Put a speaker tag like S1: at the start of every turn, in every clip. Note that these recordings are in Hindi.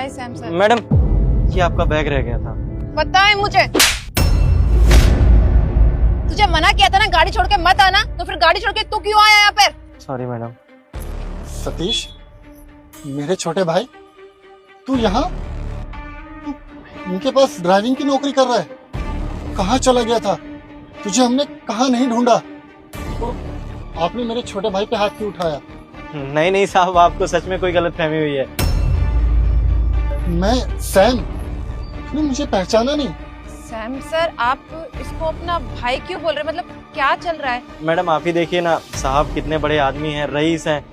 S1: हाय सैम सर।
S2: मैडम, ये आपका बैग रह गया था।
S1: बताए मुझे, तुझे मना किया था ना गाड़ी छोड़ के मत आना, तो फिर गाड़ी छोड़ के तू क्यों आया यहाँ पर?
S2: Sorry madam.
S3: सतीश, मेरे छोटे भाई, तू यहाँ? इनके पास ड्राइविंग की नौकरी कर रहा है? कहाँ चला गया था? तुझे हमने कहाँ नहीं ढूंढा? तो आपने मेरे छोटे भाई पे हाथ क्यों उठाया?
S2: नहीं नहीं साहब, आपको सच में कोई गलतफहमी हुई है।
S3: मैं सैम, तूने मुझे पहचाना नहीं?
S1: सैम सर, आप इसको अपना भाई क्यों बोल रहे हैं? मतलब क्या चल रहा है?
S2: मैडम आप ही देखिए ना, साहब कितने बड़े आदमी हैं, रईस हैं,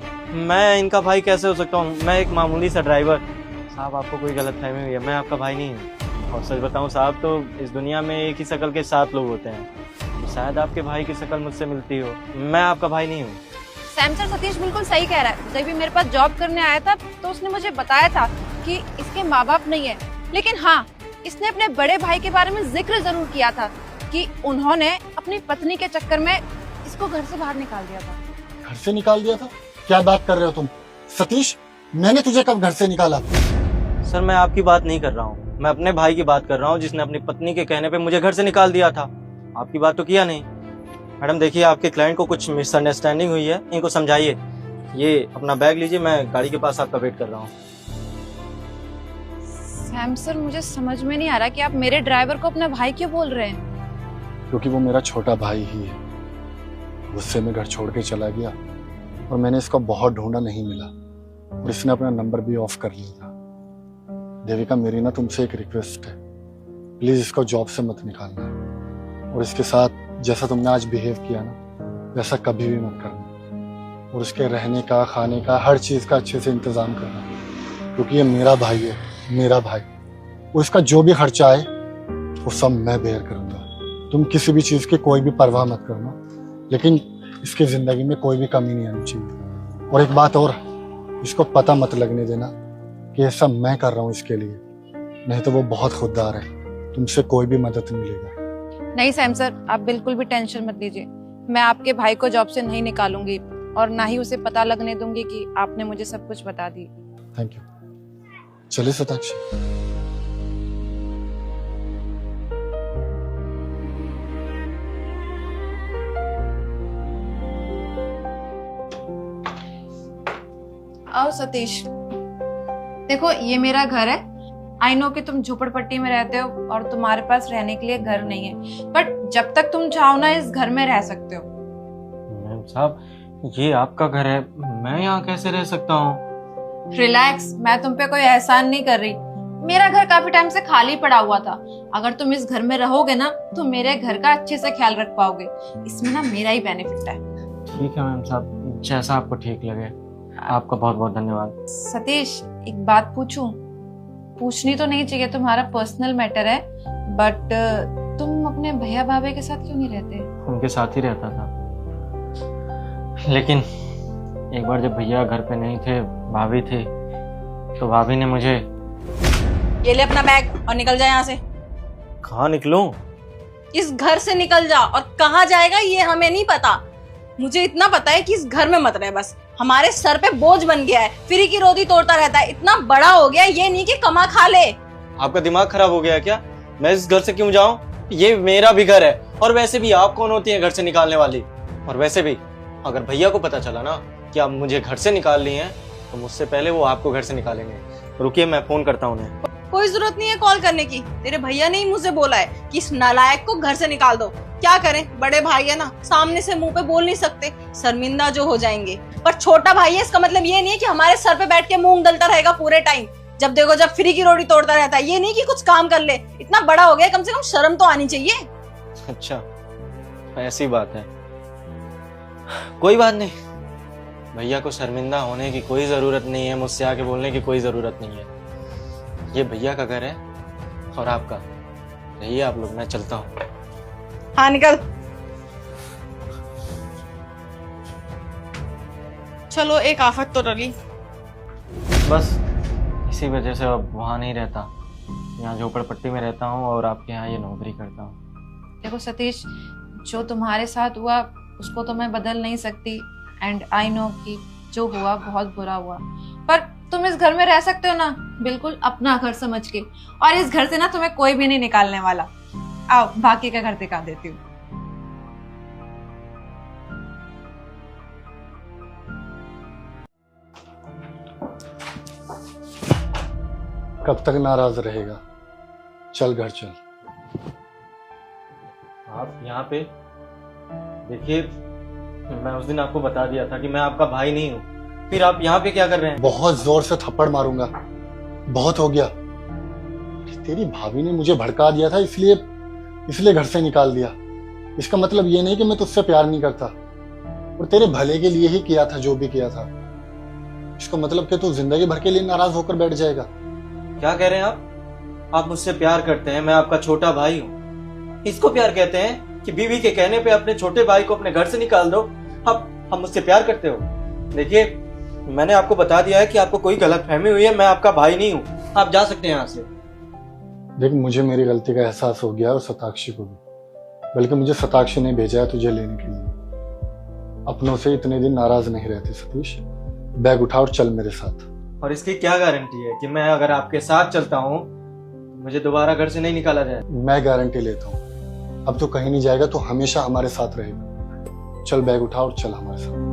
S2: मैं इनका भाई कैसे हो सकता हूँ? मैं एक मामूली सा ड्राइवर। साहब आपको कोई गलतफहमी हुई है, मैं आपका भाई नहीं हूँ। और सच बताऊँ साहब, तो इस दुनिया में एक ही शक्ल के 7 लोग होते हैं, तो शायद आपके भाई की शक्ल मुझसे मिलती हो। मैं आपका भाई नहीं हूँ।
S1: सैम सर, सतीश बिल्कुल सही कह रहा है। जब भी मेरे पास जॉब करने आया था तो उसने मुझे बताया था कि इसके माँ बाप नहीं है, लेकिन हाँ, इसने अपने बड़े भाई के बारे में जिक्र जरूर किया था कि उन्होंने अपनी पत्नी के चक्कर में इसको घर से बाहर निकाल दिया था।
S3: घर से निकाल दिया था? क्या बात कर रहे हो तुम? सतीश, मैंने तुझे कब घर से निकाला?
S2: सर मैं आपकी बात नहीं कर रहा हूँ, मैं अपने भाई की बात कर रहा हूँ, जिसने अपनी पत्नी के कहने पे मुझे घर से निकाल दिया था। आपकी बात तो किया नहीं। मैडम देखिए, आपके क्लाइंट को कुछ मिसअंडरस्टैंडिंग हुई है, इनको समझाइए। ये अपना बैग लीजिए, मैं गाड़ी के पास आपका वेट कर रहा हूँ।
S1: सैम सर, मुझे समझ में नहीं आ रहा कि आप मेरे ड्राइवर को अपना भाई क्यों बोल रहे हैं?
S3: क्योंकि वो मेरा छोटा भाई ही है। गुस्से में घर छोड़ के चला गया और मैंने इसको बहुत ढूंढा, नहीं मिला, और इसने अपना नंबर भी ऑफ कर लिया था। देविका, मेरी ना तुमसे एक रिक्वेस्ट है, प्लीज इसको जॉब से मत निकालना, और इसके साथ जैसा तुमने आज बिहेव किया ना, वैसा कभी भी मत करना, और उसके रहने का, खाने का, हर चीज का अच्छे से इंतजाम करना, क्योंकि ये मेरा भाई है, मेरा भाई। वो इसका जो भी खर्चा आए वो सब मैं बेयर करूंगा। तुम किसी भी चीज की कोई भी परवाह मत करना, लेकिन इसकी जिंदगी में कोई भी कमी नहीं आनी चाहिए। और एक बात और, इसको पता मत लगने देना कि ये सब मैं कर रहा हूँ इसके लिए, नहीं तो वो बहुत खुददार है, तुमसे कोई भी मदद नहीं मिलेगा।
S1: नहीं सैम सर, आप बिल्कुल भी टेंशन मत लीजिए। मैं आपके भाई को जॉब से नहीं निकालूंगी और ना ही उसे पता लगने दूंगी कि आपने मुझे सब कुछ बता दी।
S3: Thank you. चलिए सताक्षी।
S1: आओ सतीश, देखो ये मेरा घर है। आई नो कि तुम झोपड़पट्टी में रहते हो और तुम्हारे पास रहने के लिए घर नहीं है, बट जब तक तुम चाहो ना इस घर में रह सकते हो।
S2: मैम साहब, ये आपका घर है, मैं यहाँ कैसे रह सकता हूँ?
S1: रिलैक्स, मैं तुम पे कोई एहसान नहीं कर रही। मेरा घर काफी टाइम से खाली पड़ा हुआ था। अगर तुम इस घर में रहोगे ना तो मेरे घर का अच्छे से ख्याल रख पाओगे। इसमें ना मेरा ही बेनिफिट है।
S2: ठीक है मैम साहब, जैसा आपको ठीक लगे। आपका बहुत बहुत धन्यवाद।
S1: सतीश, एक बात पूछूं? पूछनी तो नहीं चाहिए, तुम्हारा पर्सनल मैटर है, बट तुम अपने भैया भाभी के साथ क्यों नहीं रहते?
S2: उनके साथ ही रहता था, लेकिन एक बार जब भैया घर पे नहीं थे, भाभी थी, तो भाभी ने मुझे।
S4: ये ले अपना बैग और निकल जा यहाँ से।
S2: कहाँ निकलूं?
S4: इस घर से निकल जा, और कहाँ जाएगा ये हमें नहीं पता। मुझे इतना पता है कि इस घर में मत रहे, बस हमारे सर पे बोझ बन गया है, फ्री की रोटी तोड़ता रहता है, इतना बड़ा हो गया ये नहीं कि कमा खा ले।
S2: आपका दिमाग खराब हो गया है क्या? मैं इस घर से क्यों जाऊं? ये मेरा भी घर है, और वैसे भी आप कौन होती हैं घर से निकालने वाली? और वैसे भी अगर भैया को पता चला ना कि आप मुझे घर से निकाल ली हैं, तो मुझसे पहले वो आपको घर से निकालेंगे। रुकिए, मैं फोन करता हूँ उन्हें।
S4: कोई जरूरत नहीं है कॉल करने की, तेरे भैया ने ही मुझे बोला है कि इस नालायक को घर से निकाल दो। क्या करें, बड़े भाई है ना, सामने से मुंह पे बोल नहीं सकते, शर्मिंदा जो हो जाएंगे। पर छोटा भाई है, इसका मतलब ये नहीं है कि हमारे सर पे बैठ के मूंग दलता रहेगा पूरे टाइम। जब देखो जब फ्री की रोटी तोड़ता रहता है, ये नहीं कि कुछ काम कर ले। इतना बड़ा हो गया, कम से कम शर्म तो आनी चाहिए।
S2: अच्छा, ऐसी बात है। कोई बात नहीं, भैया को शर्मिंदा होने की कोई जरूरत नहीं है, मुझसे आके बोलने की कोई जरूरत नहीं है। ये भैया का घर है और आपका। रहिए आप लोग, मैं चलता हूँ।
S4: हाँ निकल। चलो, एक आफत तो टली।
S2: बस इसी वजह से अब वहाँ नहीं रहता, यहाँ झोपड़पट्टी में रहता हूँ और आपके यहाँ ये नौकरी करता हूँ।
S1: देखो सतीश, जो तुम्हारे साथ हुआ उसको तो मैं बदल नहीं सकती, एंड आई नो कि जो हुआ बहुत बुरा हुआ, पर तुम इस घर में रह सकते हो ना, बिल्कुल अपना घर समझ के। और इस घर से ना तुम्हें कोई भी नहीं निकालने वाला। आओ बाकी का घर दिखा देती हूँ।
S3: कब तक नाराज रहेगा? चल घर चल।
S2: आप यहाँ पे देखिए, मैं उस दिन आपको बता दिया था कि मैं आपका भाई नहीं हूँ, फिर आप यहाँ पे क्या कर रहे हैं?
S3: बहुत जोर से थप्पड़ मारूंगा, बहुत हो गया। तेरी भाभी ने मुझे भड़का दिया था, इसलिए घर से निकाल दिया। इसका मतलब ये नहीं कि मैं तुझसे प्यार नहीं करता, और तेरे भले के लिए ही किया था जो भी किया था। इसका मतलब कि तू जिंदगी भर के लिए नाराज होकर बैठ जाएगा।
S2: क्या कह रहे हैं आप मुझसे प्यार करते हैं, मैं आपका छोटा भाई हूँ। इसको प्यार कहते हैं कि बीवी के कहने पे अपने छोटे भाई को अपने घर से निकाल दो? आप मुझसे प्यार करते हो? देखिए, मैंने आपको बता दिया है कि आपको कोई गलतफहमी हुई है, मैं आपका भाई नहीं हूँ, आप जा सकते हैं यहाँ से।
S3: देख, मुझे मेरी गलती का एहसास हो गया, और शताक्षी को भी। बल्कि मुझे शताक्षी ने भेजा है तुझे लेने के लिए। अपनों से इतने दिन नाराज नहीं रहते सतीश। बैग उठा और चल मेरे साथ।
S2: और इसकी क्या गारंटी है कि मैं अगर आपके साथ चलता हूँ मुझे दोबारा घर से नहीं निकाला जाए?
S3: मैं गारंटी लेता हूँ। अब तो कहीं नहीं जाएगा, तो हमेशा हमारे साथ रहेगा। चल बैग उठा और चल हमारे साथ।